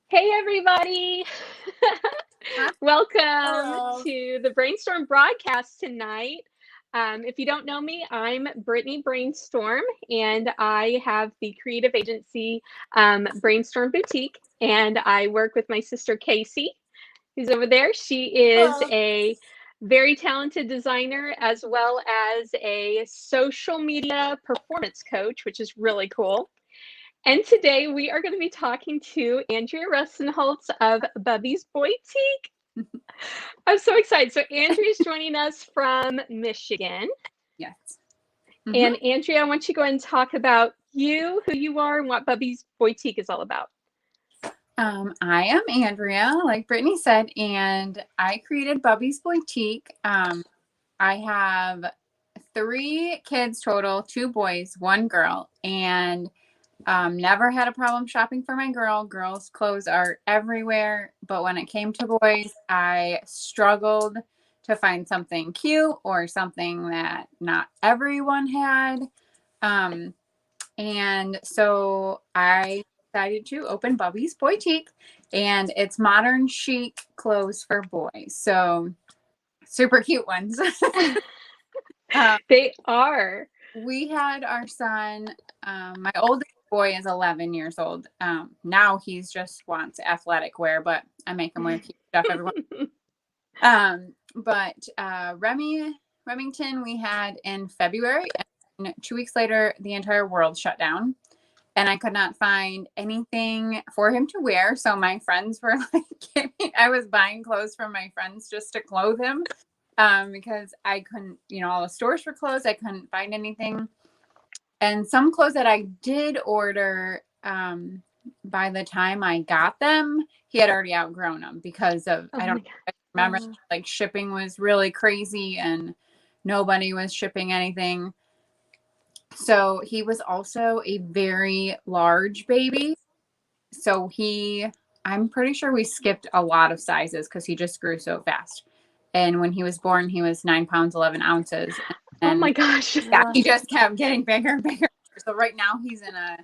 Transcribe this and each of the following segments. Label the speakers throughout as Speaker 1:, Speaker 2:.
Speaker 1: Hey, everybody. Welcome
Speaker 2: Hello.
Speaker 1: to the Brainstorm broadcast tonight. If you don't know me, I'm Brittany Brainstorm, and I have the creative agency Brainstorm Boutique, and I work with my sister Casey, who's over there. She is
Speaker 2: Hello.
Speaker 1: a very talented designer as well as a social media performance coach, which is really cool. And today we are going to be talking to Andrea Rustenholtz of Bubby's Boy-Tique. I'm so excited. So Andrea is joining us from Michigan.
Speaker 2: Yes. hmm
Speaker 1: And Andrea, I want you to go ahead and talk about you, who you are, and what Bubby's Boy-Tique is all about.
Speaker 2: I am Andrea, like Brittany said, and I created Bubby's Boy-Tique. I have three kids total, two boys, one girl, and never had a problem shopping for my girl. Girls' clothes are everywhere, but when it came to boys, I struggled to find something cute or something that not everyone had. Um, And so I decided to open Bubby's Boy-Tique, and it's modern chic clothes for boys. So super cute ones. um,
Speaker 1: They are.
Speaker 2: we had our son, my oldest boy is 11 years old. Now he's just wants athletic wear, but I make him wear cute stuff every once. But Remington we had in February, and 2 weeks later, the entire world shut down. And I could not find anything for him to wear. So my friends were like, I was buying clothes from my friends just to clothe him because I couldn't, all the stores were closed. I couldn't find anything. And some clothes that I did order, by the time I got them, he had already outgrown them because of,
Speaker 1: Oh
Speaker 2: I
Speaker 1: my
Speaker 2: don't
Speaker 1: God.
Speaker 2: remember, like shipping was really crazy and nobody was shipping anything. So he was also a very large baby. So I'm pretty sure we skipped a lot of sizes because he just grew so fast. And when he was born, he was 9 pounds, 11 ounces.
Speaker 1: Oh
Speaker 2: And
Speaker 1: my gosh.
Speaker 2: yeah, he just kept getting bigger and bigger. So right now he's in a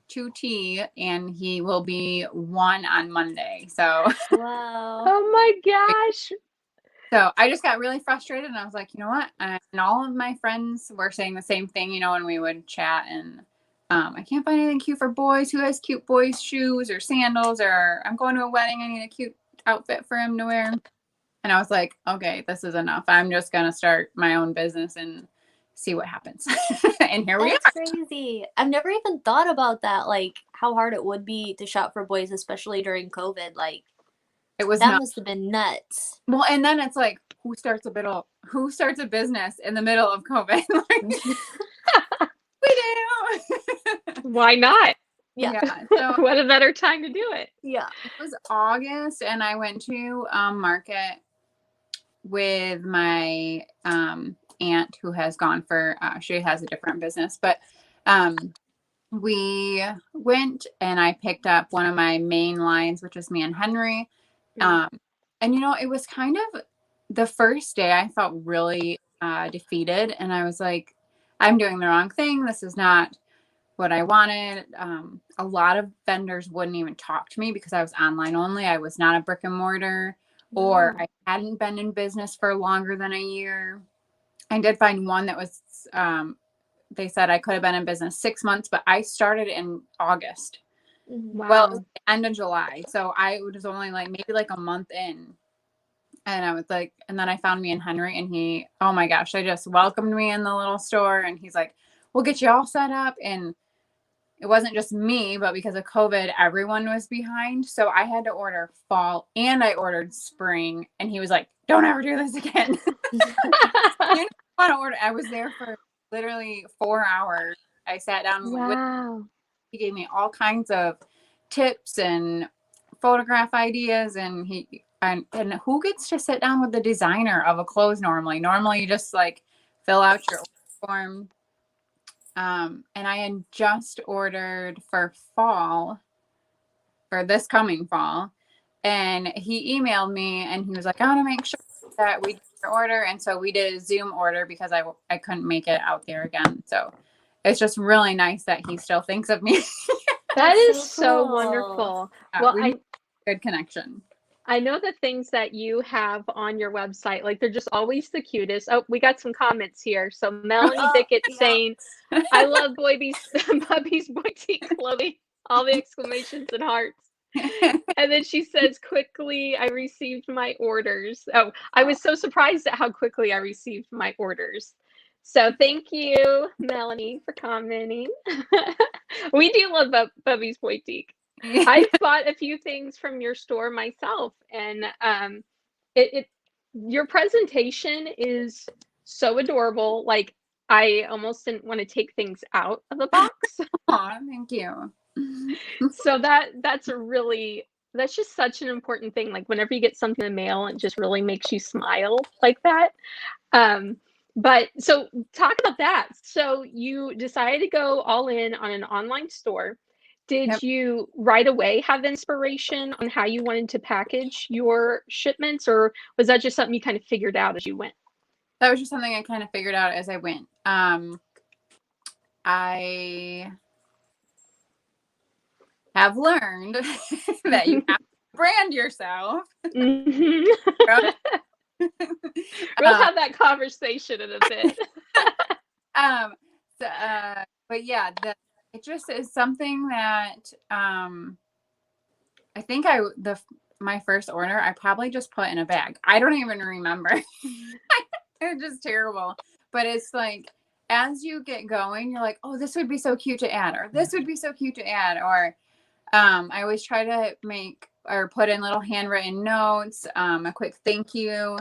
Speaker 2: 2T and he will be one on Monday. So
Speaker 3: Wow.
Speaker 1: Oh my gosh.
Speaker 2: So I just got really frustrated and I was like, you know what? And all of my friends were saying the same thing, when we would chat and I can't find anything cute for boys. Who has cute boys' shoes or sandals? Or I'm going to a wedding. I need a cute outfit for him to wear. And I was like, okay, this is enough. I'm just going to start my own business and see what happens. And here we
Speaker 3: That's
Speaker 2: are.
Speaker 3: crazy. I've never even thought about that, like how hard it would be to shop for boys, especially during COVID. Like
Speaker 2: It was
Speaker 3: that
Speaker 2: not.
Speaker 3: must have been nuts.
Speaker 2: Well, and then it's like, who starts a business in the middle of COVID? We do.
Speaker 1: Why not?
Speaker 3: Yeah.
Speaker 2: So
Speaker 1: What a better time to do it.
Speaker 3: Yeah.
Speaker 2: it was August, and I went to market with my aunt who has gone for. She has a different business, but we went and I picked up one of my main lines, which was me and Henry.
Speaker 1: Mm.
Speaker 2: And it was kind of the first day I felt really defeated, and I was like, I'm doing the wrong thing. This is not what I wanted. A lot of vendors wouldn't even talk to me because I was online only. I was not a brick and mortar, or I hadn't been in business for longer than a year. I did find one that was, they said I could have been in business 6 months, but I started in August. Well, it was
Speaker 1: Wow.
Speaker 2: the end of July. So I was only maybe a month in. And I was like, and then I found me and Henry, and he, oh my gosh, they just welcomed me in the little store. And he's like, we'll get you all set up. And it wasn't just me, but because of COVID, everyone was behind. So I had to order fall and I ordered spring. And he was like, don't ever do this again. You don't want to order. I was there for literally 4 hours. I sat down with
Speaker 1: Wow.
Speaker 2: he gave me all kinds of tips and photograph ideas, and and who gets to sit down with the designer of a clothes normally? Normally you just fill out your form. And I had just ordered for fall, for this coming fall, and he emailed me and he was like, I want to make sure that we did your order. And so we did a Zoom order because I couldn't make it out there again. So it's just really nice that he still thinks of me.
Speaker 1: That is
Speaker 3: so
Speaker 1: so
Speaker 3: cool.
Speaker 1: wonderful. Well,
Speaker 2: We need a good connection.
Speaker 1: I know the things that you have on your website, like they're just always the cutest. Oh, we got some comments here. So Melanie Bickett
Speaker 3: yeah.
Speaker 1: saying, I love Bubby's Boy-Tique clothing. All the exclamations and hearts. And then she says, quickly, I received my orders. Oh, I was so surprised at how quickly I received my orders. So thank you, Melanie, for commenting. We do love Bubby's Boy-Tique. I've bought a few things from your store myself, and your presentation is so adorable. Like, I almost didn't want to take things out of the box.
Speaker 2: Aw, thank you.
Speaker 1: So that's just such an important thing. Like, whenever you get something in the mail, it just really makes you smile like that. But so talk about that. So you decided to go all in on an online store. Did
Speaker 2: Yep.
Speaker 1: you right away have inspiration on how you wanted to package your shipments, or was that just something you kind of figured out as you went?
Speaker 2: That was just something I kind of figured out as I went. I have learned that you have to brand yourself.
Speaker 1: Mhm. We'll have that conversation in a bit.
Speaker 2: But yeah, it just is something that I think my first order I probably just put in a bag. I don't even remember. It's just terrible. But it's like as you get going, you're like, oh, this would be so cute to add, or this would be so cute to add, or I always try to make or put in little handwritten notes, a quick thank you.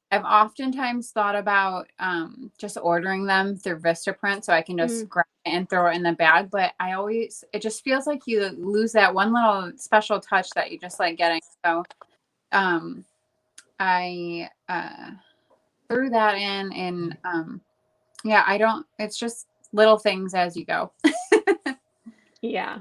Speaker 2: I've oftentimes thought about just ordering them through Vistaprint so I can just grab it and throw it in the bag. But it just feels like you lose that one little special touch that you just like getting. So I threw that in and yeah, it's just little things as you go.
Speaker 1: Yeah.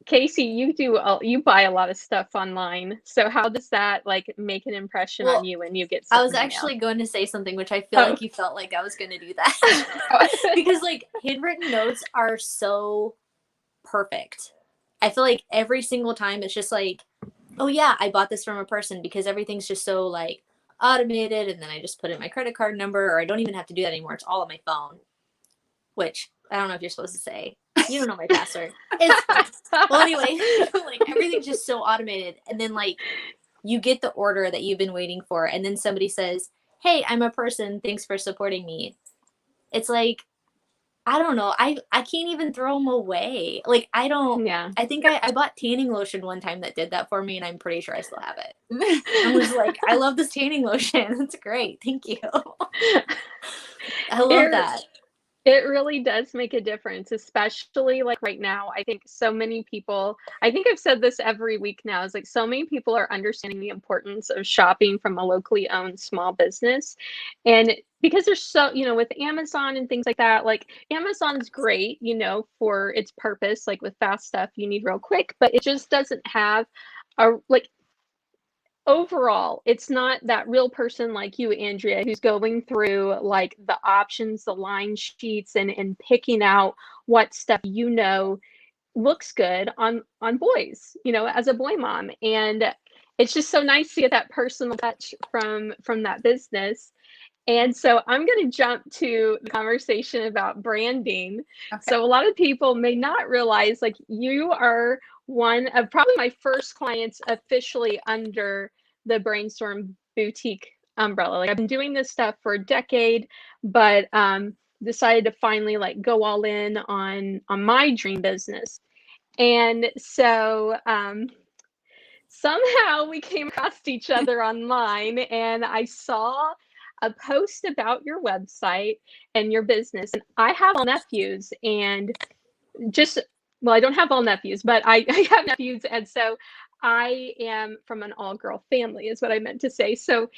Speaker 1: Casey, you buy a lot of stuff online. So how does that like make an impression on you when you get something
Speaker 3: I was actually going to say something, which I feel like you felt like I was going to do that. Because like handwritten notes are so perfect. I feel like every single time it's just like, oh yeah, I bought this from a person, because everything's just so like automated, and then I just put in my credit card number, or I don't even have to do that anymore. It's all on my phone, which I don't know if you're supposed to say. You don't know my password. Well, anyway, like everything's just so automated. And then like you get the order that you've been waiting for, and then somebody says, hey, I'm a person. Thanks for supporting me. It's like, I don't know. I can't even throw them away. Like, I don't.
Speaker 1: Yeah.
Speaker 3: I think I bought tanning lotion one time that did that for me, and I'm pretty sure I still have it. I was like, I love this tanning lotion. It's great. Thank you. I love that.
Speaker 1: It really does make a difference, especially like right now. I think so many people, I think I've said this every week now, is like so many people are understanding the importance of shopping from a locally owned small business. And because there's so, with Amazon and things like that, like Amazon's great, for its purpose, like with fast stuff you need real quick, but it just doesn't have overall, it's not that real person like you, Andrea, who's going through like the options, the line sheets, and picking out what stuff looks good on boys, as a boy mom. And it's just so nice to get that personal touch from that business. And so I'm going to jump to the conversation about branding.
Speaker 2: Okay.
Speaker 1: So a lot of people may not realize, like, you are one of probably my first clients officially under the Brainstorm boutique umbrella. Like, I've been doing this stuff for a decade, but decided to finally like go all in on my dream business. And so somehow we came across each other online, and I saw a post about your website and your business. And I have all nephews, and I don't have all nephews, but I have nephews. And so I am from an all-girl family, is what I meant to say. So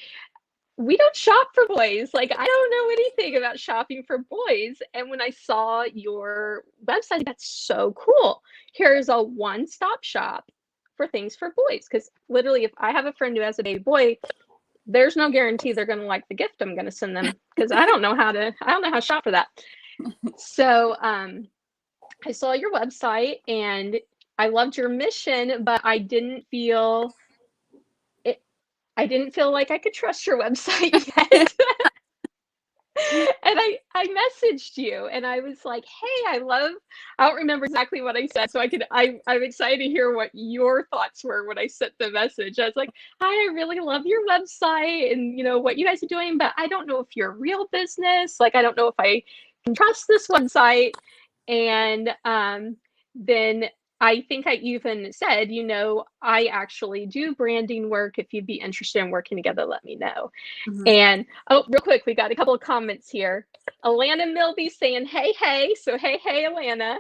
Speaker 1: we don't shop for boys. Like, I don't know anything about shopping for boys. And when I saw your website, that's so cool. Here's a one-stop shop for things for boys. Because literally, if I have a friend who has a baby boy, there's no guarantee they're going to like the gift I'm going to send them, because I don't know how to shop for that. So I saw your website and I loved your mission, but I didn't feel it. I didn't feel like I could trust your website yet. And I messaged you and I was like, hey, I don't remember exactly what I said. So I'm excited to hear what your thoughts were when I sent the message. I was like, hi, I really love your website and what you guys are doing, but I don't know if you're a real business. Like, I don't know if I can trust this website. And then I think I even said, I actually do branding work. If you'd be interested in working together, let me know.
Speaker 2: Mhm.
Speaker 1: And real quick, we got a couple of comments here. Alana Milby saying, hey, hey. So, hey, Alana.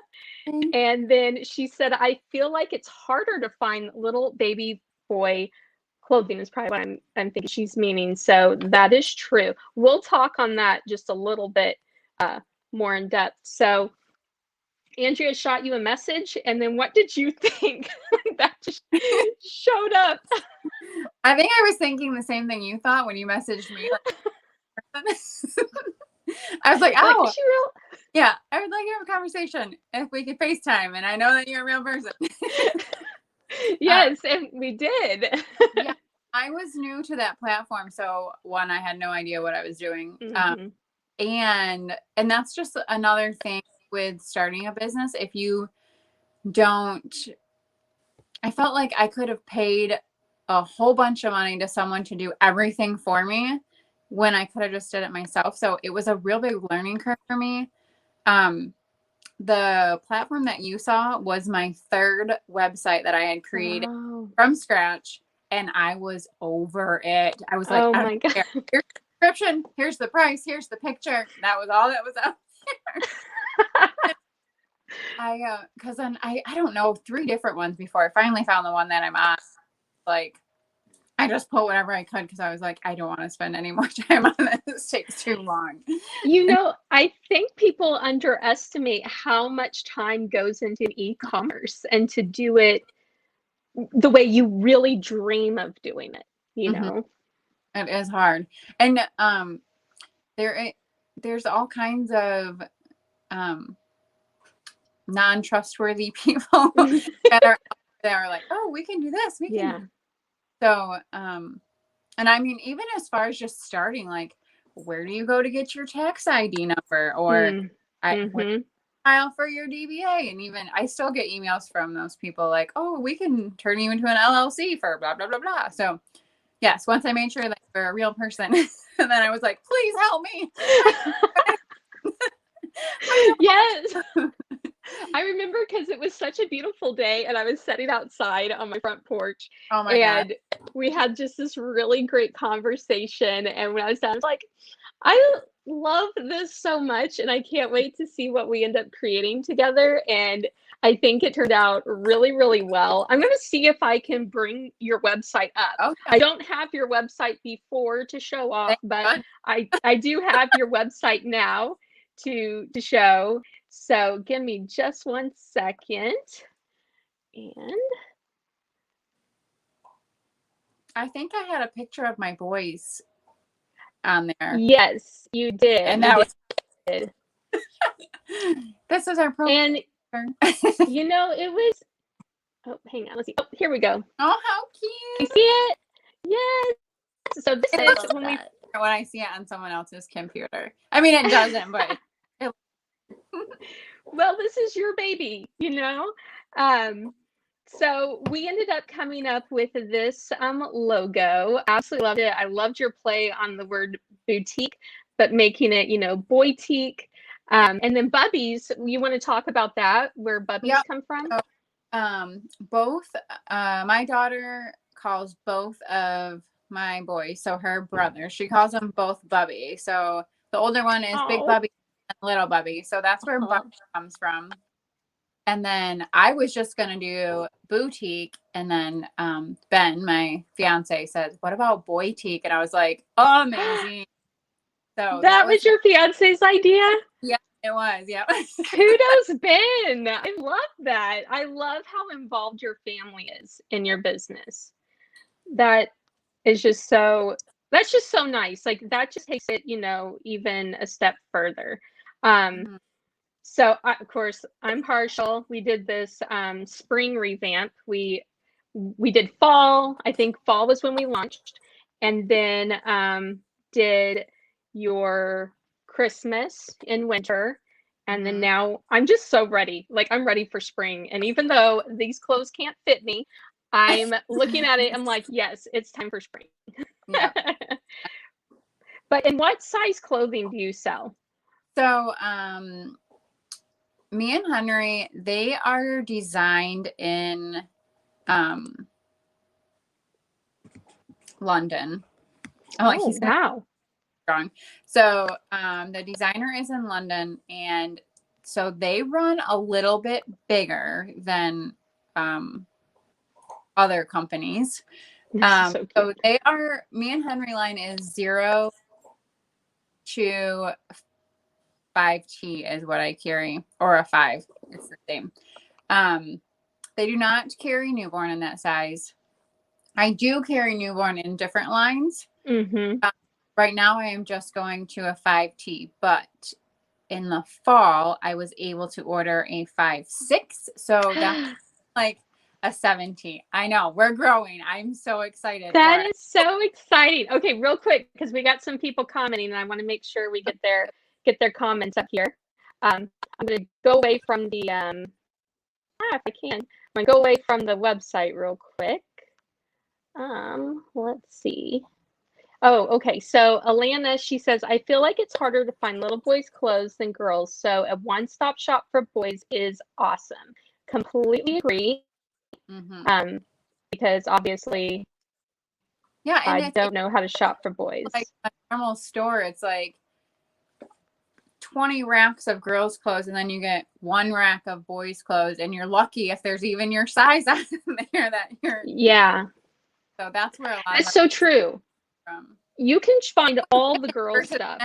Speaker 1: And then she said, I feel like it's harder to find little baby boy clothing is probably what I'm thinking she's meaning. So that is true. We'll talk on that just a little bit more in depth. So Andrea shot you a message, and then what did you think? That just showed up.
Speaker 2: I think I was thinking the same thing you thought when you messaged me. I was like, oh,
Speaker 1: like, is she real?
Speaker 2: Yeah, I would like to have a conversation if we could FaceTime, and I know that you're a real person.
Speaker 1: Yes, and we did.
Speaker 2: Yeah, I was new to that platform, so one, I had no idea what I was doing, and that's just another thing with starting a business. If you don't, I felt like I could have paid a whole bunch of money to someone to do everything for me when I could have just did it myself. So it was a real big learning curve for me. The platform that you saw was my third website that I had created from scratch, and I was over it. I was like,
Speaker 1: oh my God.
Speaker 2: Here's the description, here's the price, here's the picture. That was all that was out there. Because then I don't know, 3 different ones before I finally found the one that I'm on. Like, I just put whatever I could because I was like, I don't want to spend any more time on this. This takes too long.
Speaker 1: I think people underestimate how much time goes into e-commerce and to do it the way you really dream of doing it,
Speaker 2: It is hard. And there's all kinds of non-trustworthy people that are like, oh, we can do this. We can. So, and I mean, even as far as just starting, like, where do you go to get your tax ID number, or file for your DBA? And even I still get emails from those people like, oh, we can turn you into an LLC for blah, blah, blah, blah. So yes, once I made sure that you're a real person, and then I was like, please help me.
Speaker 1: Yes. I remember because it was such a beautiful day and I was sitting outside on my front porch.
Speaker 2: Oh my God.
Speaker 1: We had just this really great conversation. And when I was done, I was like, I love this so much and I can't wait to see what we end up creating together. And I think it turned out really, really well. I'm going to see if I can bring your website up. Okay. I don't have your website before to show off, but I do have your website now to show. So give me just 1 second. And
Speaker 2: I think I had a picture of my boys on there.
Speaker 1: Yes, you did.
Speaker 2: And that was this is our program.
Speaker 1: And it was hang on, let's see. Oh, here we go.
Speaker 2: Oh, how cute.
Speaker 1: You see it? Yes. So this is when
Speaker 2: I see it on someone else's computer. I mean, it doesn't, but
Speaker 1: well, this is your baby, So we ended up coming up with this logo. Absolutely loved it. I loved your play on the word boutique, but making it, Boy-Tique. And then Bubbies, you want to talk about that, where Bubbies come from?
Speaker 2: So, both, my daughter calls both of my boys, so her brother, she calls them both Bubby. So the older one is Big Bubby and Little Bubby. So that's where Bubby comes from. And then I was just going to do boutique. And then Ben, my fiance, says, what about Boy-Tique? And I was like, oh, amazing. So
Speaker 1: that was your fiance's idea?
Speaker 2: Yeah, it was. Yeah.
Speaker 1: Kudos, Ben. I love that. I love how involved your family is in your business. That's just so nice. Like, that just takes it, even a step further. So of course I'm partial. We did this spring revamp. We did fall. I think fall was when we launched, and then did your Christmas in winter, and then now I'm just so ready. Like I'm ready for spring. And even though these clothes can't fit me, I'm looking at it. I'm like, yes, it's time for spring.
Speaker 2: Yeah.
Speaker 1: But in what size clothing do you sell?
Speaker 2: So, me and Henry, they are designed in London.
Speaker 1: Oh, wow.
Speaker 2: Strong. So, the designer is in London, and so they run a little bit bigger than other companies. So they are, me and Henry line is 0 to 5T is what I carry, or a 5. It's the same. They do not carry newborn in that size. I do carry newborn in different lines. Right now I am just going to a 5T, but in the fall I was able to order a 5-6. So that's like a 7T. I know, we're growing. I'm so excited.
Speaker 1: That is so exciting. Okay, real quick, because we got some people commenting, and I want to make sure we get their comments up here. I'm going to go away from the if I can, I'm going to go away from the website real quick. Let's see. Oh, okay. So Alana, she says, I feel like it's harder to find little boys' clothes than girls. So a one-stop shop for boys is awesome. Completely agree. Because obviously,
Speaker 2: yeah, and
Speaker 1: I don't know how to shop for boys.
Speaker 2: Like a normal store, it's like 20 racks of girls' clothes, and then you get 1 rack of boys' clothes, and you're lucky if there's even your size on there that you're.
Speaker 1: Yeah.
Speaker 2: So that's where a lot.
Speaker 1: That's so true. You can find all the girls' stuff.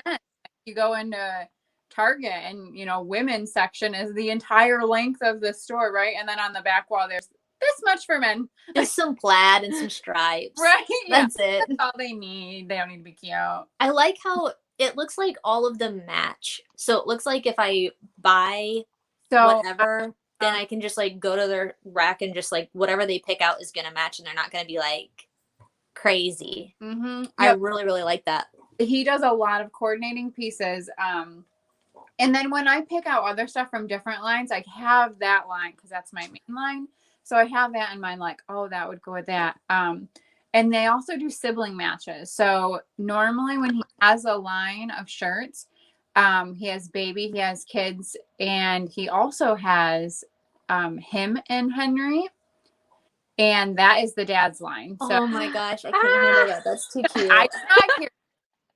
Speaker 2: You go into Target, and women's section is the entire length of the store, right? And then on the back wall, there's this much for men.
Speaker 3: Just some plaid and some stripes.
Speaker 2: Right.
Speaker 3: That's it.
Speaker 2: That's all they need. They don't need to be cute.
Speaker 3: I like how it looks like all of them match. So it looks like if I buy whatever, then I can just like go to their rack and just like whatever they pick out is going to match, and they're not going to be like crazy.
Speaker 2: Yep.
Speaker 3: I really, really like that.
Speaker 2: He does a lot of coordinating pieces. And then when I pick out other stuff from different lines, I have that line because that's my main line. So I have that in mind, like, oh, that would go with that. And they also do sibling matches. So normally when he has a line of shirts, he has baby, he has kids, and he also has him and Henry. And that is the dad's line. So,
Speaker 3: oh my gosh, I can't handle that. That's too cute.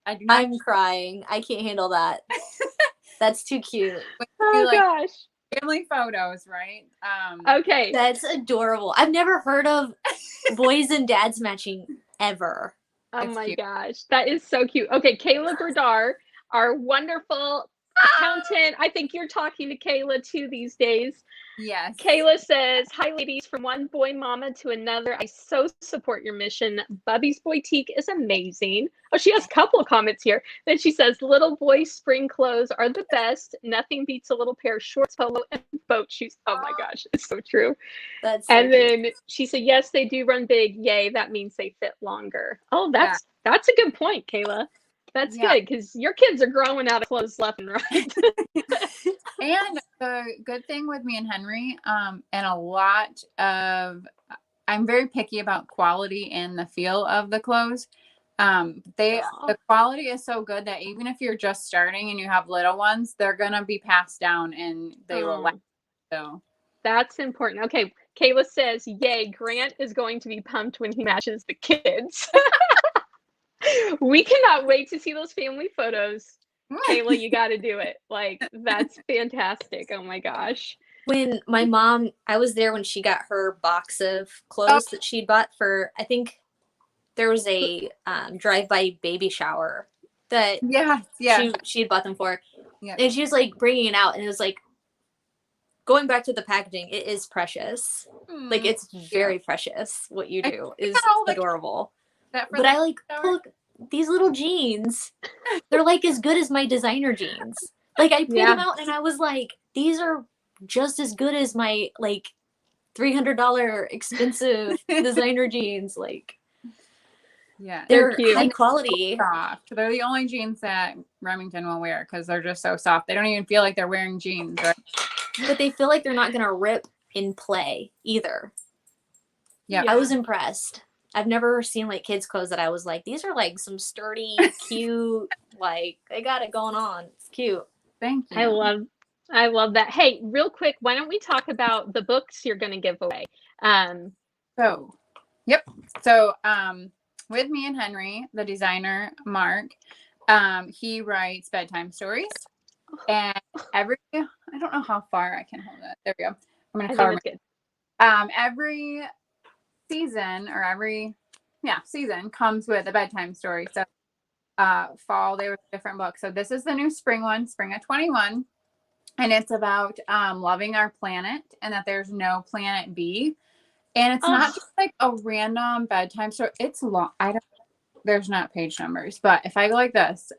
Speaker 3: I'm crying. I can't handle that. That's too cute.
Speaker 1: Oh gosh.
Speaker 2: Family photos, right?
Speaker 1: Okay.
Speaker 3: That's adorable. I've never heard of boys and dads matching ever.
Speaker 1: Oh my gosh. That is so cute. Okay, Kayla Berdar, our wonderful accountant. I think you're talking to Kayla too these days.
Speaker 2: Yes.
Speaker 1: Kayla says, hi ladies, from one boy mama to another. I so support your mission. Bubby's Boy-Tique is amazing. Oh, she has a couple of comments here. Then she says, little boy spring clothes are the best. Nothing beats a little pair of shorts, polo, and boat shoes. Oh my gosh, it's so true.
Speaker 3: That's so
Speaker 1: and
Speaker 3: cute.
Speaker 1: Then she said, yes, they do run big. Yay, that means they fit longer. Oh, that's a good point, Kayla. That's good, because your kids are growing out of clothes left and right.
Speaker 2: And the good thing with me and Henry, and a lot of, I'm very picky about quality and the feel of the clothes. The quality is so good that even if you're just starting and you have little ones, they're gonna be passed down and they will last. So
Speaker 1: that's important. Okay, Kayla says, yay, Grant is going to be pumped when he matches the kids. We cannot wait to see those family photos. Kayla, you got to do it. Like, that's fantastic. Oh my gosh.
Speaker 3: When my mom, I was there when she got her box of clothes that she'd bought for, I think there was a drive-by baby shower that she had bought them for. Yeah. And she was like bringing it out, and it was like, going back to the packaging, it is precious. Like, it's very precious. What you do is adorable. But I look, these little jeans, they're like as good as my designer jeans. Like I pulled them out and I was like, these are just as good as my like $300 expensive designer jeans. Like,
Speaker 2: yeah,
Speaker 3: they're
Speaker 1: cute.
Speaker 3: high quality.
Speaker 2: Soft. They're the only jeans that Remington will wear because they're just so soft. They don't even feel like they're wearing jeans. Right?
Speaker 3: But they feel like they're not gonna rip in play either.
Speaker 2: Yeah,
Speaker 3: I was impressed. I've never seen like kids' clothes that I was like, these are like some sturdy, cute, like they got it going on. It's cute.
Speaker 2: Thank you.
Speaker 1: I love that. Hey, real quick, why don't we talk about the books you're going to give away?
Speaker 2: So with me and Henry, the designer, Mark, he writes bedtime stories. And I don't know how far I can hold it. There we go. I'm going to cover
Speaker 1: it.
Speaker 2: Every season or every season comes with a bedtime story. So fall, there was a different book. So this is the new spring one, spring of 21. And it's about loving our planet and that there's no planet B. And it's not just like a random bedtime story. It's long. There's not page numbers, but if I go like this,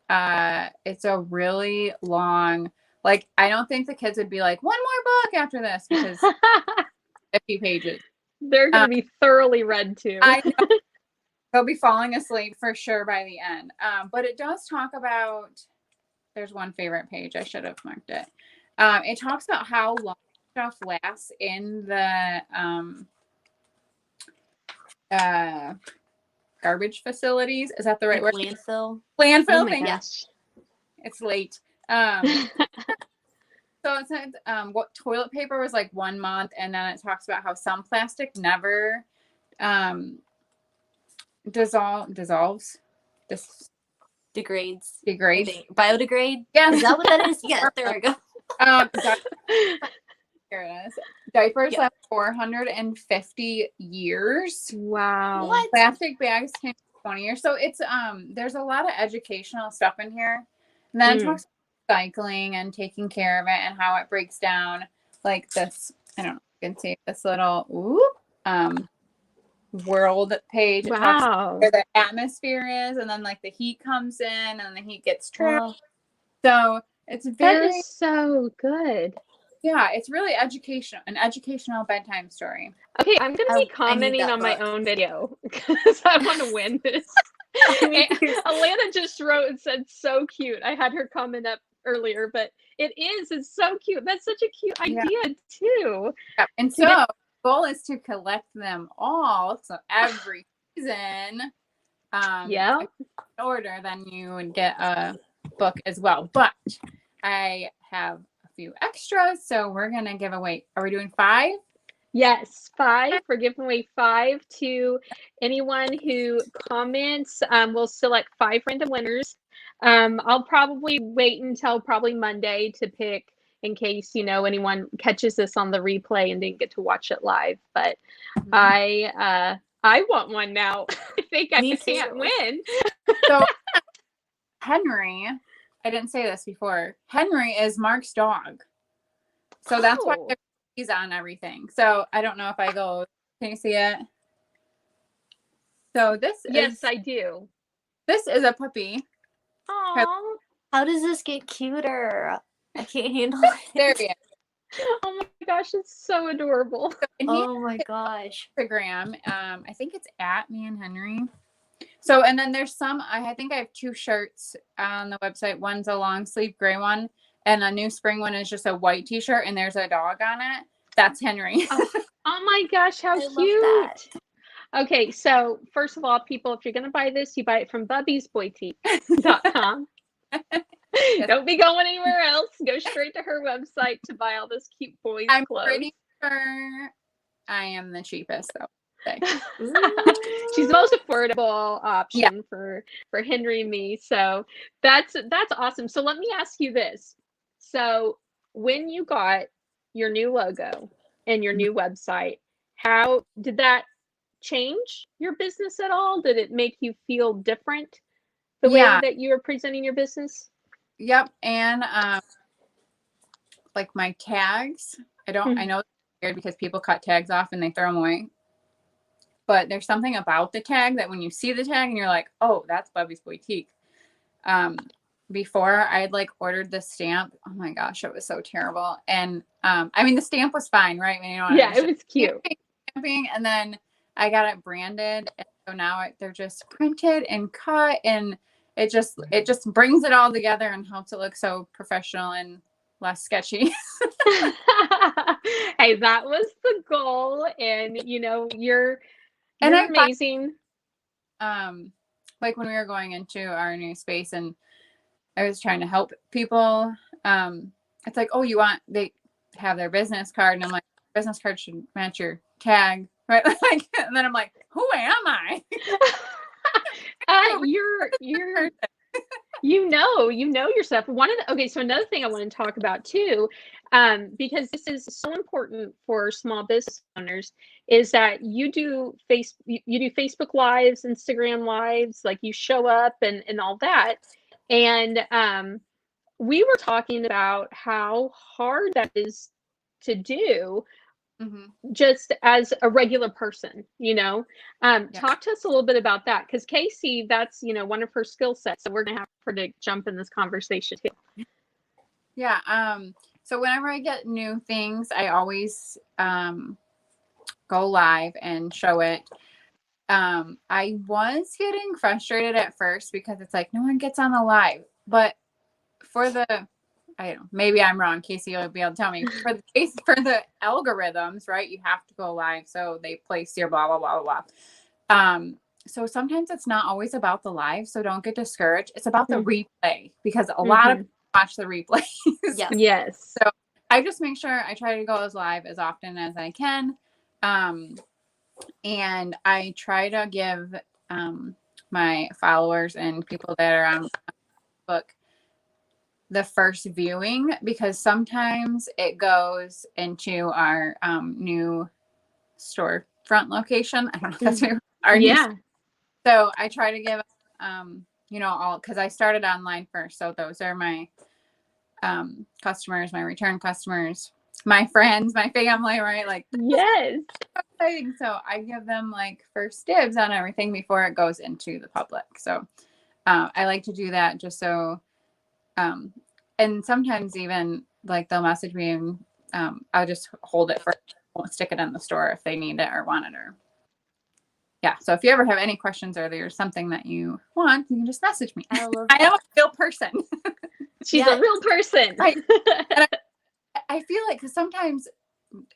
Speaker 2: it's a really long, like, I don't think the kids would be like, one more book after this because 50 pages.
Speaker 1: They're going to be thoroughly read too.
Speaker 2: I know. They'll be falling asleep for sure by the end. But it does talk about, there's one favorite page. I should have marked it. It talks about how long stuff lasts in the garbage facilities. Is that the right word?
Speaker 3: Landfill.
Speaker 2: Landfill.
Speaker 1: Oh my
Speaker 2: Thank
Speaker 1: gosh.
Speaker 2: you. It's late. So it said what toilet paper was like 1 month, and then it talks about how some plastic never dissolves.
Speaker 3: Degrades.
Speaker 2: Biodegrade.
Speaker 3: Yeah. Is that what that is? Yeah, there we go.
Speaker 2: Here it is. Diapers last 450 years.
Speaker 1: Wow.
Speaker 3: What?
Speaker 2: Plastic bags came 20 years. So it's there's a lot of educational stuff in here. And then it talks about cycling and taking care of it and how it breaks down like this. I don't know if you can see this little world page. It talks about where the atmosphere is, and then like the heat comes in and the heat gets trapped. So it's
Speaker 1: that is so good.
Speaker 2: Yeah, it's really an educational bedtime story.
Speaker 1: Okay, I'm going to be commenting on my own video because I want to win this. Alana just wrote and said, so cute. I had her comment up earlier, but it's so cute. That's such a cute idea too.
Speaker 2: Yeah. And so the goal is to collect them all. So every season, in order, then you would get a book as well. But I have few extras, so we're gonna give away, are we doing 5?
Speaker 1: Yes, 5. We're giving away 5 to anyone who comments. We'll select 5 random winners. I'll probably wait until probably Monday to pick in case anyone catches this on the replay and didn't get to watch it live, but I want one now. I think I can't win.
Speaker 2: So Henry, I didn't say this before. Henry is Mark's dog. So that's why he's on everything. So I don't know if I go, can you see it? So
Speaker 1: Yes, I do.
Speaker 2: This is a puppy.
Speaker 3: Aww. How does this get cuter? I can't handle it.
Speaker 2: There he is.
Speaker 1: Oh my gosh, it's so adorable.
Speaker 3: Oh my gosh.
Speaker 2: Instagram. I think it's at me and Henry. So, and then there's I think I have 2 shirts on the website. One's a long sleeve gray one, and a new spring one is just a white t-shirt, and there's a dog on it. That's Henry.
Speaker 1: Oh my gosh, how cute. Okay, so first of all, people, if you're going to buy this, you buy it from bubbysboytique.com. Don't be going anywhere else. Go straight to her website to buy all this cute boys clothes.
Speaker 2: I'm pretty sure I am the cheapest, though.
Speaker 1: She's the most affordable option for Henry and me. So that's awesome. So let me ask you this. So when you got your new logo and your new website, how did that change your business at all? Did it make you feel different the way that you were presenting your business?
Speaker 2: Yep. And like my tags, I know it's weird because people cut tags off and they throw them away. But there's something about the tag that when you see the tag and you're like, oh, that's Bubby's Boy-Tique. before I had like ordered the stamp. Oh my gosh, it was so terrible. And I mean the stamp was fine, right? You know,
Speaker 1: Yeah, it was cute.
Speaker 2: Stamping, and then I got it branded, and so now they're just printed and cut, and it just brings it all together and helps it look so professional and less sketchy.
Speaker 1: Hey, that was the goal, and you know, you're
Speaker 2: And
Speaker 1: amazing.
Speaker 2: Like when we were going into our new space and I was trying to help people, it's like, oh, they have their business card, and I'm like, business card should match your tag, right? Like, and then I'm like, who am I?
Speaker 1: You're you know yourself. So another thing I want to talk about too, because this is so important for small business owners, is that you do Facebook lives, Instagram lives, like you show up and all that. And we were talking about how hard that is to do just as a regular person, you know. Talk to us a little bit about that, because Casey, that's, you know, one of her skill sets, so we're gonna have her to jump in this conversation too.
Speaker 2: Yeah. So whenever I get new things, I always go live and show it. I was getting frustrated at first because it's like no one gets on the live, but for the, I don't know, maybe I'm wrong. Casey will be able to tell me. For the algorithms, right? You have to go live, so they place your blah blah blah blah. So sometimes it's not always about the live, so don't get discouraged. It's about the replay, because a lot of people watch the replays.
Speaker 1: Yes.
Speaker 2: So I just make sure I try to go as live as often as I can, and I try to give my followers and people that are on Facebook the first viewing, because sometimes it goes into our new storefront location. I don't know if that's our new. So I try to give you know, all, because I started online first, so those are my customers, my return customers, my friends, my family, right? Like,
Speaker 1: yes.
Speaker 2: So I give them like first dibs on everything before it goes into the public. So I like to do that just so and sometimes even like they'll message me and I'll just hold it first, won't stick it in the store if they need it or want it. Or yeah, so if you ever have any questions or there's something that you want, you can just message me. I am a real person.
Speaker 1: She's a real person.
Speaker 2: I feel like, because sometimes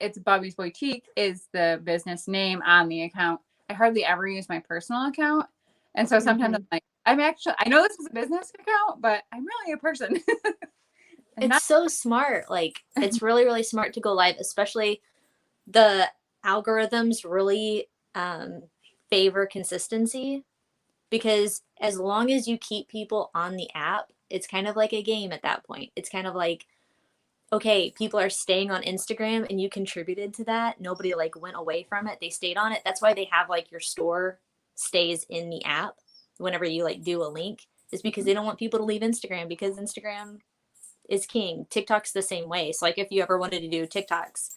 Speaker 2: it's Bubby's Boy-Tique is the business name on the account. I hardly ever use my personal account, and so sometimes I'm like, I know this is a business account, but I'm really a person.
Speaker 3: It's so smart. Like, it's really, really smart to go live, especially the algorithms really favor consistency, because as long as you keep people on the app, it's kind of like a game at that point. It's kind of like, okay, people are staying on Instagram and you contributed to that. Nobody like went away from it. They stayed on it. That's why they have like your store stays in the app whenever you like do a link, is because they don't want people to leave Instagram, because Instagram is king. TikTok's the same way. So like if you ever wanted to do TikToks,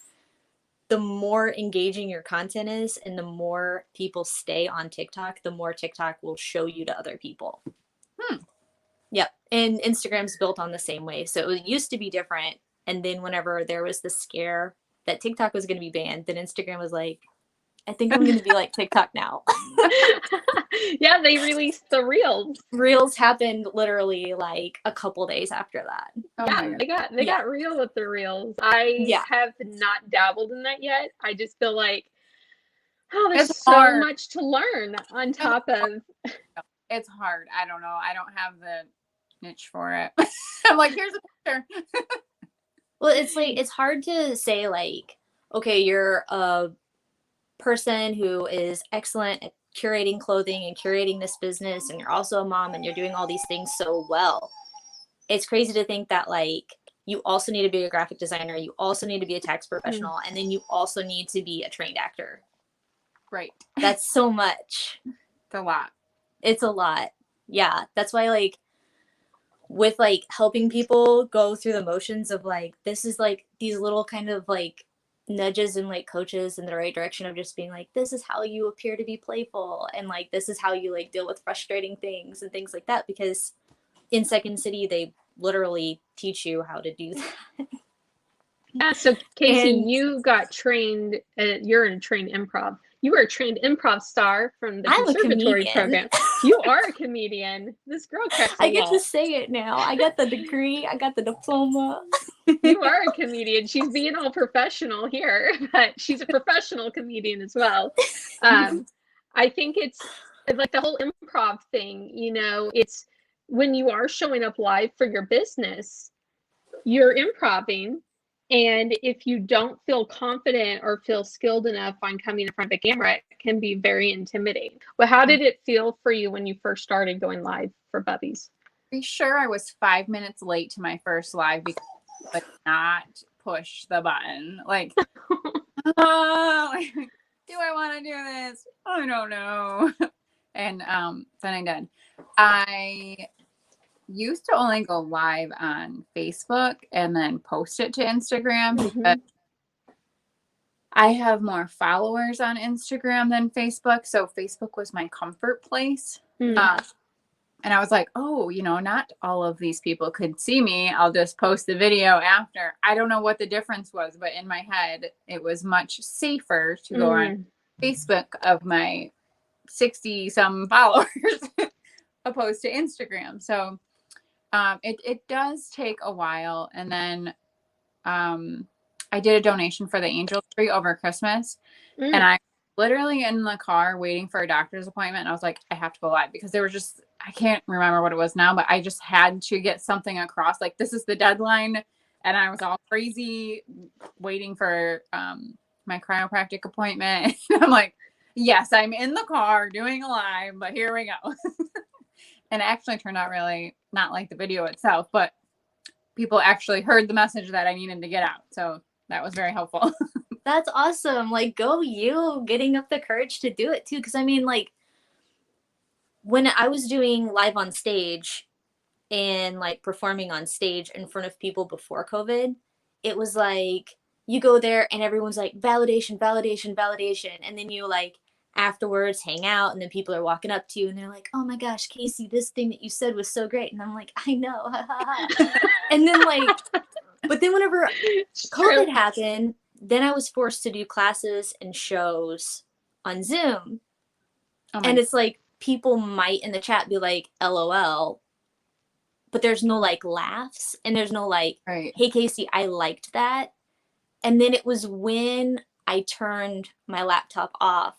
Speaker 3: the more engaging your content is and the more people stay on TikTok, the more TikTok will show you to other people. Yep. And Instagram's built on the same way. So it used to be different. And then whenever there was the scare that TikTok was going to be banned, then Instagram was like, I think I'm going to be like TikTok now.
Speaker 1: Yeah, they released the Reels.
Speaker 3: Reels happened literally like a couple days after that.
Speaker 1: They got real with the Reels. I have not dabbled in that yet. I just feel like, oh, there's so much to learn on top of.
Speaker 2: It's hard. I don't know. I don't have the niche for it. I'm like, here's a picture.
Speaker 3: Well, it's like, it's hard to say like, okay, you're a person who is excellent at curating clothing and curating this business, and you're also a mom and you're doing all these things so well. It's crazy to think that like you also need to be a graphic designer, you also need to be a tax professional, and then you also need to be a trained actor.
Speaker 2: Right.
Speaker 3: That's so much.
Speaker 2: It's a lot.
Speaker 3: It's a lot. Yeah. That's why like with like helping people go through the motions of like, this is like these little kind of like nudges and like coaches in the right direction of just being like, this is how you appear to be playful, and like this is how you like deal with frustrating things and things like that, because in Second City, they literally teach you how to do that.
Speaker 1: Yeah, so Casey,
Speaker 3: And-
Speaker 1: you got trained, you're a trained improv. You were a trained improv star from the
Speaker 3: I'm a
Speaker 1: conservatory
Speaker 3: comedian.
Speaker 1: program. You are a comedian. This girl cracks me
Speaker 3: I get
Speaker 1: up.
Speaker 3: to say it now. I got the degree. I got the diploma.
Speaker 1: You are a comedian. She's being all professional here, but she's a professional comedian as well. I think it's like the whole improv thing, you know, it's when you are showing up live for your business, you're improving. And if you don't feel confident or feel skilled enough on coming in front of a camera, it can be very intimidating. Well, how did it feel for you when you first started going live for Bubby's?
Speaker 2: Pretty sure I was 5 minutes late to my first live because I could not push the button. Like, oh, do I want to do this? I don't know. And then I did. I used to only go live on Facebook and then post it to Instagram because I have more followers on Instagram than Facebook. So Facebook was my comfort place. And I was like, oh, you know, not all of these people could see me. I'll just post the video after. I don't know what the difference was, but in my head, it was much safer to go on Facebook of my 60 some followers opposed to Instagram. So it does take a while. And then I did a donation for the angel tree over Christmas. And I literally in the car waiting for a doctor's appointment. And I was like, I have to go live because there was just, I can't remember what it was now, but I just had to get something across. Like, this is the deadline. And I was all crazy waiting for my chiropractic appointment. And I'm like, yes, I'm in the car doing a live, but here we go. And it actually turned out really not like the video itself, but people actually heard the message that I needed to get out. So that was very helpful.
Speaker 3: That's awesome. Like, go you getting up the courage to do it too. Because I mean, like, when I was doing live on stage and like performing on stage in front of people before COVID, it was like you go there and everyone's like validation, validation, validation. And then you like afterwards hang out and then people are walking up to you and they're like, oh my gosh, Casey, this thing that you said was so great. And I'm like, I know. And then like, but then whenever COVID happened, then I was forced to do classes and shows on Zoom. And it's like people might in the chat be like, LOL, but there's no like laughs and there's no like, hey, Casey, I liked that. And then it was when I turned my laptop off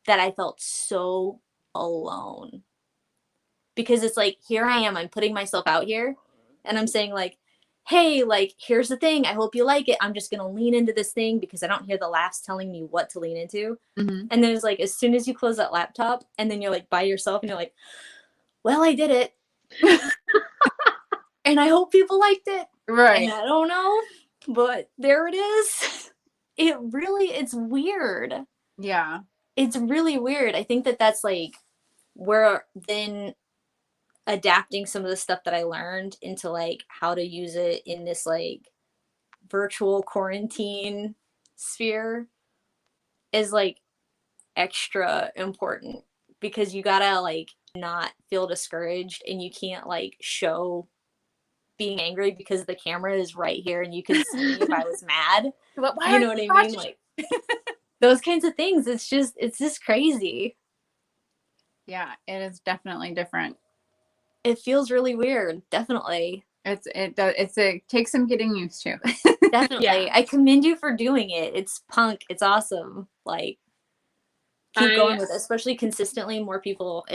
Speaker 3: that I felt so alone. Because it's like, here I am, I'm putting myself out here and I'm saying like, hey, like, here's the thing. I hope you like it. I'm just going to lean into this thing because I don't hear the laughs telling me what to lean into. And then it's like, as soon as you close that laptop and then you're like by yourself and you're like, well, I did it. And I hope people liked it.
Speaker 2: Right.
Speaker 3: And I don't know, but there it is. It's weird.
Speaker 2: Yeah.
Speaker 3: It's really weird. I think that that's like where then adapting some of the stuff that I learned into like how to use it in this like virtual quarantine sphere is like extra important because you gotta like not feel discouraged and you can't like show being angry because the camera is right here and you can see me if I was mad. You know what I mean? Like those kinds of things. It's just crazy.
Speaker 2: Yeah, it is definitely different.
Speaker 3: It feels really weird. Definitely.
Speaker 2: It takes some getting used to.
Speaker 3: Definitely. Yeah. I commend you for doing it. It's punk. It's awesome. Like, keep going with it, especially consistently. More people,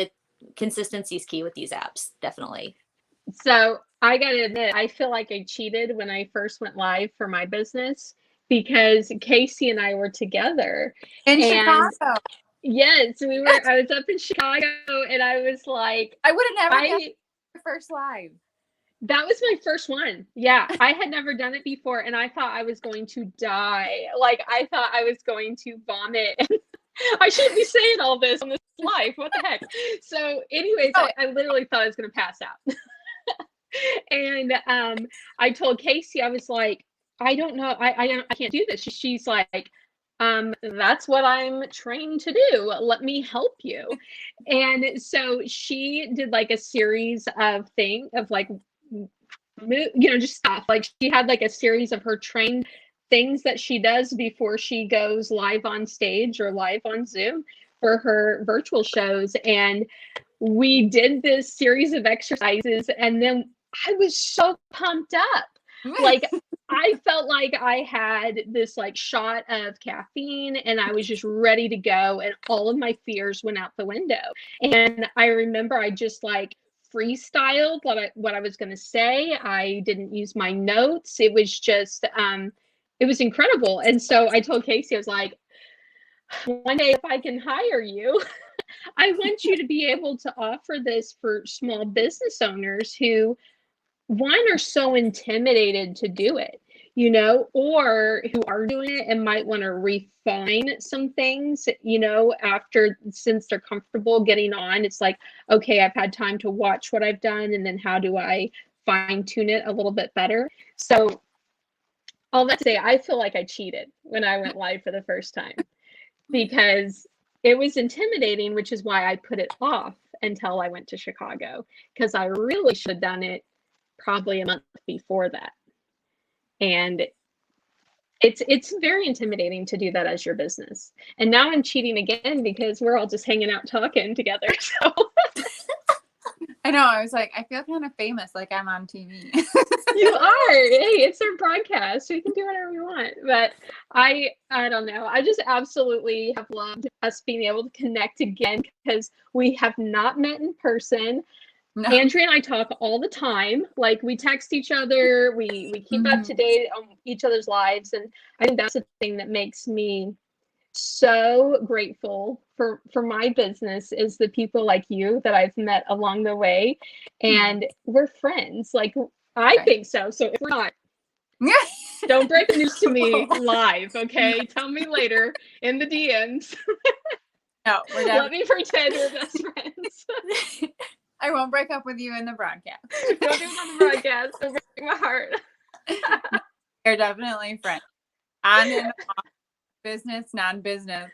Speaker 3: consistency is key with these apps. Definitely.
Speaker 1: So I gotta admit, I feel like I cheated when I first went live for my business because Casey and I were together
Speaker 2: in Chicago.
Speaker 1: Yes, we were. I was up in Chicago, and I was like,
Speaker 2: I would have never done your first live.
Speaker 1: That was my first one. Yeah, I had never done it before, and I thought I was going to die. Like, I thought I was going to vomit. I shouldn't be saying all this on this live. What the heck? So, anyways, I literally thought I was going to pass out. And I told Casey, I was like, I don't know. I can't do this. She's like, That's what I'm trained to do. Let me help you. And so she did like a series of like, just stuff. Like she had like a series of her trained things that she does before she goes live on stage or live on Zoom for her virtual shows. And we did this series of exercises, and then I was so pumped up. Like I felt like I had this like shot of caffeine and I was just ready to go, and all of my fears went out the window. And I remember I just like freestyled what I was going to say. I didn't use my notes. It was just it was incredible. And so I told Casey, I was like, one day if I can hire you, I want you to be able to offer this for small business owners who, one, are so intimidated to do it, or who are doing it and might want to refine some things, since they're comfortable getting on. It's like, okay, I've had time to watch what I've done, and then how do I fine tune it a little bit better? So all that to say, I feel like I cheated when I went live for the first time, because it was intimidating, which is why I put it off until I went to Chicago, because I really should have done it probably a month before that. And it's very intimidating to do that as your business. And now I'm cheating again because we're all just hanging out talking together. So
Speaker 2: I know. I was like, I feel kind of famous, like I'm on TV.
Speaker 1: You are. Hey, it's our broadcast. We can do whatever we want. But I don't know. I just absolutely have loved us being able to connect again, because we have not met in person. No. Andrea and I talk all the time. Like, we text each other. We keep up to date on each other's lives. And I think that's the thing that makes me so grateful for my business, is the people like you that I've met along the way. And we're friends. Like, I think so. So if we're not, don't break the news to me live, okay? Tell me later in the DMs.
Speaker 2: No, we're done.
Speaker 1: Let me pretend we're best friends.
Speaker 2: I won't break up with you in the broadcast.
Speaker 1: Don't do it on the broadcast. Don't break my heart.
Speaker 2: You're definitely friends. On and off, business, non-business.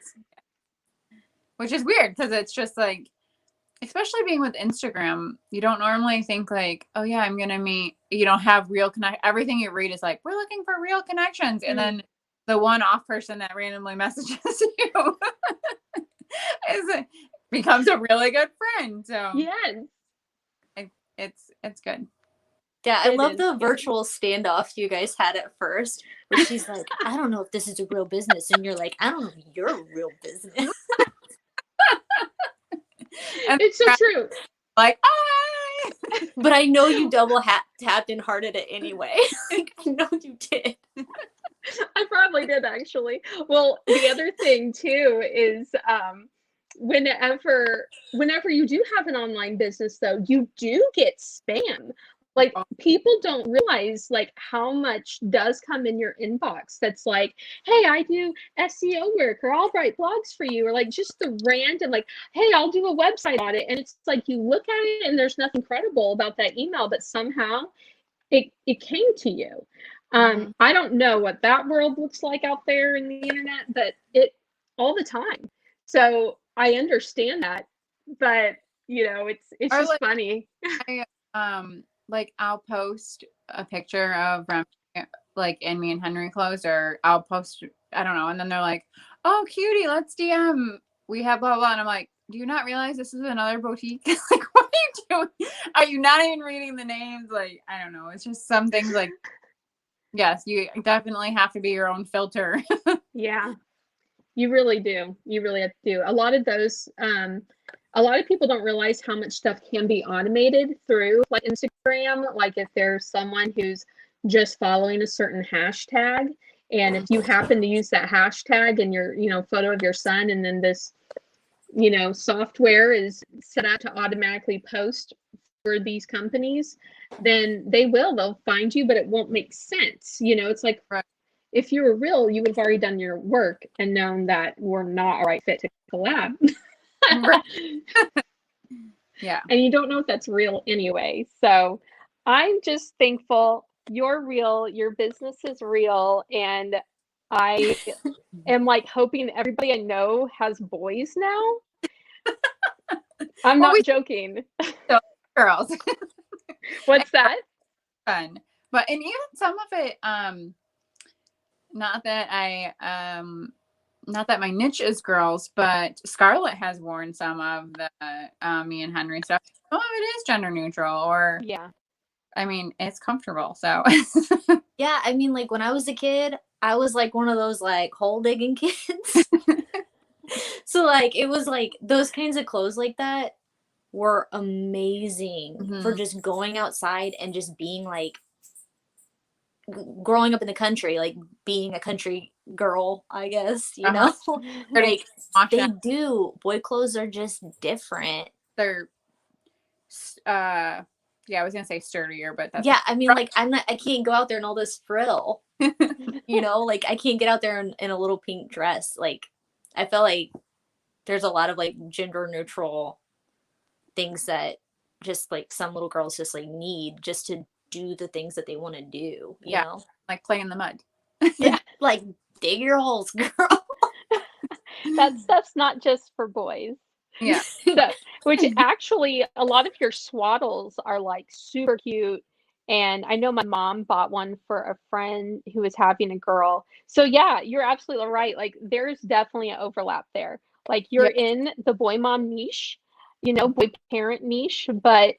Speaker 2: Which is weird, because it's just like, especially being with Instagram, you don't normally think like, oh yeah, I'm going to meet, have real connect. Everything you read is like, we're looking for real connections. And then the one-off person that randomly messages you becomes a really good friend. So
Speaker 1: yes,
Speaker 2: it's good.
Speaker 3: Yeah, I love the virtual standoff you guys had at first, where she's like, I don't know if this is a real business. And you're like, I don't know if you're a real business.
Speaker 1: It's so true.
Speaker 2: Like,
Speaker 3: but I know you double tapped and hearted it anyway. Like, I know you did.
Speaker 1: I probably did, actually. Well, the other thing too is whenever you do have an online business, though, you do get spam. Like, people don't realize like how much does come in your inbox that's like, hey, I do SEO work, or I'll write blogs for you, or like just the random like, hey, I'll do a website audit. And it's like, you look at it and there's nothing credible about that email, but somehow it came to you. I don't know what that world looks like out there in the internet, but it all the time. So I understand that, but it's just like, funny.
Speaker 2: Like, I'll post a picture of like in me and Henry clothes, or I'll post, I don't know, and then they're like, oh, cutie, let's DM. We have blah blah, and I'm like, do you not realize this is another boutique? Like, what are you doing? Are you not even reading the names? Like, I don't know. It's just some things like, yes, you definitely have to be your own filter.
Speaker 1: Yeah, you really do. You really have to do. A lot of those, a lot of people don't realize how much stuff can be automated through like Instagram. Like, if there's someone who's just following a certain hashtag, and if you happen to use that hashtag in your, photo of your son, and then this, software is set up to automatically post for these companies, then they'll find you, but it won't make sense. It's like, if you were real, you would have already done your work and known that we're not a right fit to collab.
Speaker 2: Yeah.
Speaker 1: And you don't know if that's real anyway. So I'm just thankful you're real, your business is real, and I am like hoping everybody I know has boys now. I'm not joking.
Speaker 2: Girls.
Speaker 1: What's that?
Speaker 2: Fun. But and even some of it, not that my niche is girls, but Scarlett has worn some of the me and Henry stuff. Some of it is gender neutral, or
Speaker 1: yeah.
Speaker 2: I mean, it's comfortable. So
Speaker 3: yeah, I mean, like when I was a kid, I was like one of those like hole digging kids. So like it was like those kinds of clothes like that were amazing for just going outside and just being like growing up in the country, like being a country girl, I guess, you know. Like they do. Boy clothes are just different.
Speaker 2: They're yeah, I was gonna say sturdier, but that's
Speaker 3: I mean, like I can't go out there in all this frill. You know, like I can't get out there in a little pink dress. Like I feel like there's a lot of like gender neutral things that just like some little girls just like need just to do the things that they want to do, you know,
Speaker 2: like play in the mud.
Speaker 3: Yeah, like dig your holes, girl.
Speaker 1: That stuff's not just for boys.
Speaker 2: Yeah.
Speaker 1: So, which actually a lot of your swaddles are like super cute. And I know my mom bought one for a friend who was having a girl. So yeah, you're absolutely right. Like there's definitely an overlap there. Like you're in the boy mom niche, you know, boy parent niche, but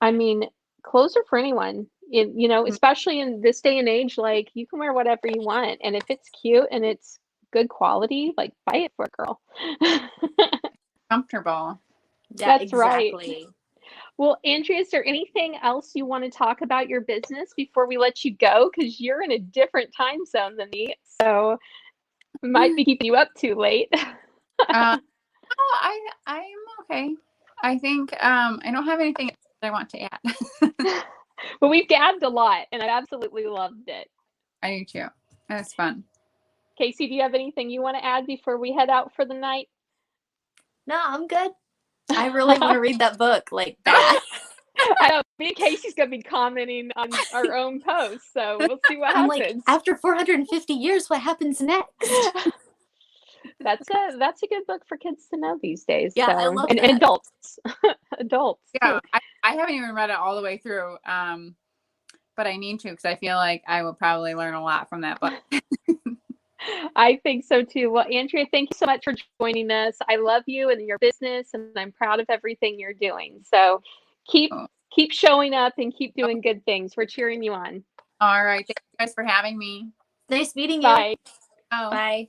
Speaker 1: I mean, clothes are for anyone. You know, especially in this day and age, like you can wear whatever you want. And if it's cute and it's good quality, like buy it for a girl.
Speaker 2: Comfortable.
Speaker 3: Yeah,
Speaker 1: That's
Speaker 3: exactly.
Speaker 1: right. Well, Andrea, is there anything else you want to talk about your business before we let you go? Because you're in a different time zone than me, so might be keeping you up too late.
Speaker 2: I'm okay. I think I don't have anything that I want to add.
Speaker 1: But we've gabbed a lot, and I absolutely loved it.
Speaker 2: I do too. That's fun.
Speaker 1: Casey, do you have anything you want to add before we head out for the night?
Speaker 3: No, I'm good. I really want to read that book like that.
Speaker 1: I know me and Casey's gonna be commenting on our own posts, so we'll see what
Speaker 3: I'm
Speaker 1: happens.
Speaker 3: like, after 450 years, what happens next?
Speaker 1: That's a good book for kids to know these days.
Speaker 3: Yeah,
Speaker 1: so.
Speaker 3: I love
Speaker 1: and
Speaker 3: that.
Speaker 1: adults.
Speaker 2: Yeah, I haven't even read it all the way through, but I need to because I feel like I will probably learn a lot from that book.
Speaker 1: I think so too. Well, Andrea, thank you so much for joining us. I love you and your business, and I'm proud of everything you're doing. So keep showing up and keep doing good things. We're cheering you on.
Speaker 2: All right. Thank you guys for having me.
Speaker 3: Nice meeting you.
Speaker 1: Bye.
Speaker 2: Oh.
Speaker 3: Bye.